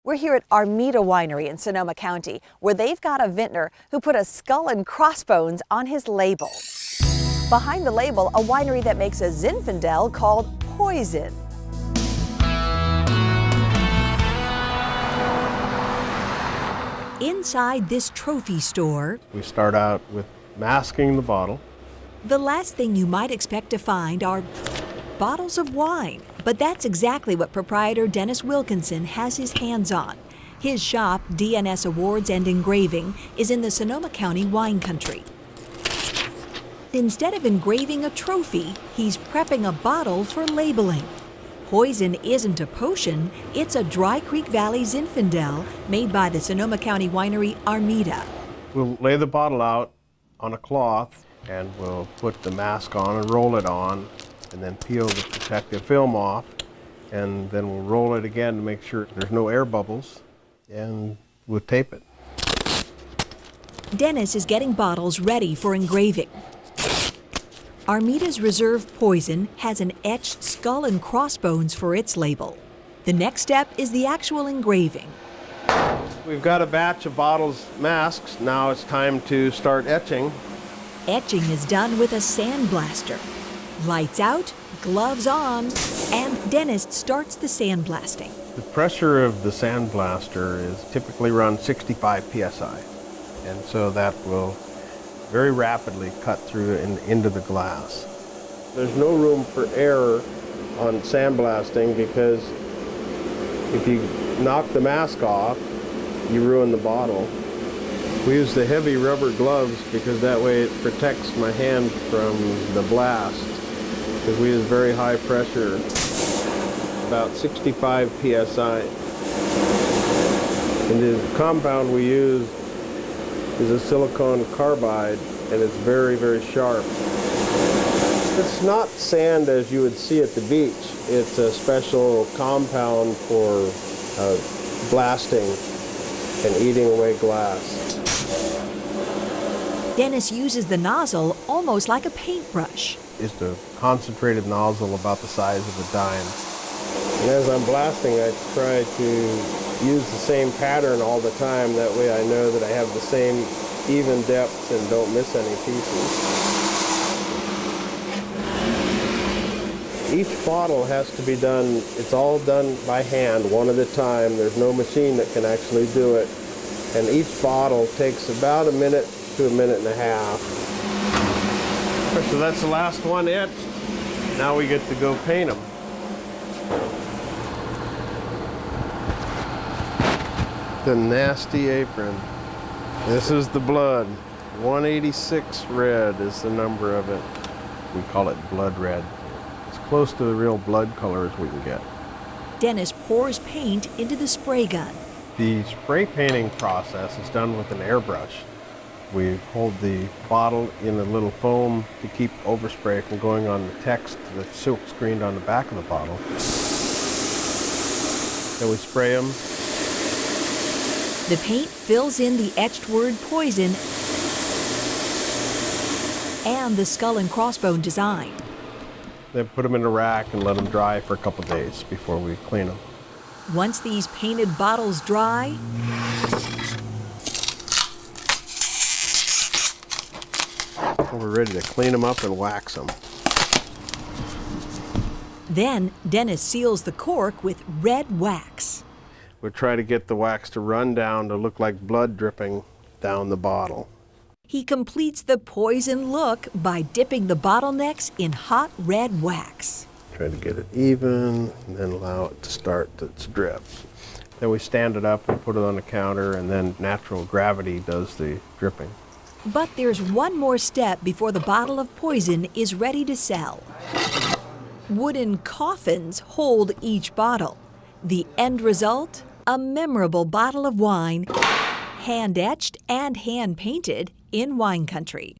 We're here at Armida Winery in Sonoma County, where they've got a vintner who put a skull and crossbones on his label. Behind the label, a winery that makes a Zinfandel called Poizin. Inside this trophy store, we start out with masking the bottle. The last thing you might expect to find are bottles of wine. But that's exactly what proprietor Dennis Wilkinson has his hands on. His shop, DNS Awards and Engraving, is in the Sonoma County wine country. Instead of engraving a trophy, he's prepping a bottle for labeling. Poizin isn't a potion, it's a Dry Creek Valley Zinfandel made by the Sonoma County winery Armida. We'll lay the bottle out on a cloth and we'll put the mask on and roll it on, and then peel the protective film off, and then we'll roll it again to make sure there's no air bubbles, and we'll tape it. Dennis is getting bottles ready for engraving. Armida's Reserve Poizin has an etched skull and crossbones for its label. The next step is the actual engraving. We've got a batch of bottles masks. Now it's time to start etching. Etching is done with a sandblaster. Lights out, gloves on, and Dennis starts the sandblasting. The pressure of the sandblaster is typically around 65 psi, and so that will very rapidly cut through and into the glass. There's no room for error on sandblasting because if you knock the mask off, you ruin the bottle. We use the heavy rubber gloves because that way it protects my hand from the blast. Because we use very high pressure, about 65 psi. And the compound we use is a silicon carbide, and it's very, very sharp. It's not sand as you would see at the beach. It's a special compound for blasting and eating away glass. Dennis uses the nozzle almost like a paintbrush. It's a concentrated nozzle about the size of a dime. And as I'm blasting, I try to use the same pattern all the time. That way I know that I have the same even depths and don't miss any pieces. Each bottle has to be done, it's all done by hand, one at a time. There's no machine that can actually do it. And each bottle takes about a minute to a minute and a half. So that's the last one etched. Now we get to go paint them. The nasty apron. This is the blood. 186 red is the number of it. We call it blood red. It's close to the real blood color as we can get. Dennis pours paint into the spray gun. The spray painting process is done with an airbrush. We hold the bottle in a little foam to keep overspray from going on the text that's silk screened on the back of the bottle. Then we spray them. The paint fills in the etched word Poizin and the skull and crossbone design. Then put them in a rack and let them dry for a couple days before we clean them. Once these painted bottles dry, we're ready to clean them up and wax them. Then Dennis seals the cork with red wax. We try to get the wax to run down to look like blood dripping down the bottle. He completes the Poizin look by dipping the bottlenecks in hot red wax. Try to get it even and then allow it to start its drip. Then we stand it up and put it on the counter, and then natural gravity does the dripping. But there's one more step before the bottle of Poizin is ready to sell. Wooden coffins hold each bottle. The end result? A memorable bottle of wine, hand-etched and hand-painted in wine country.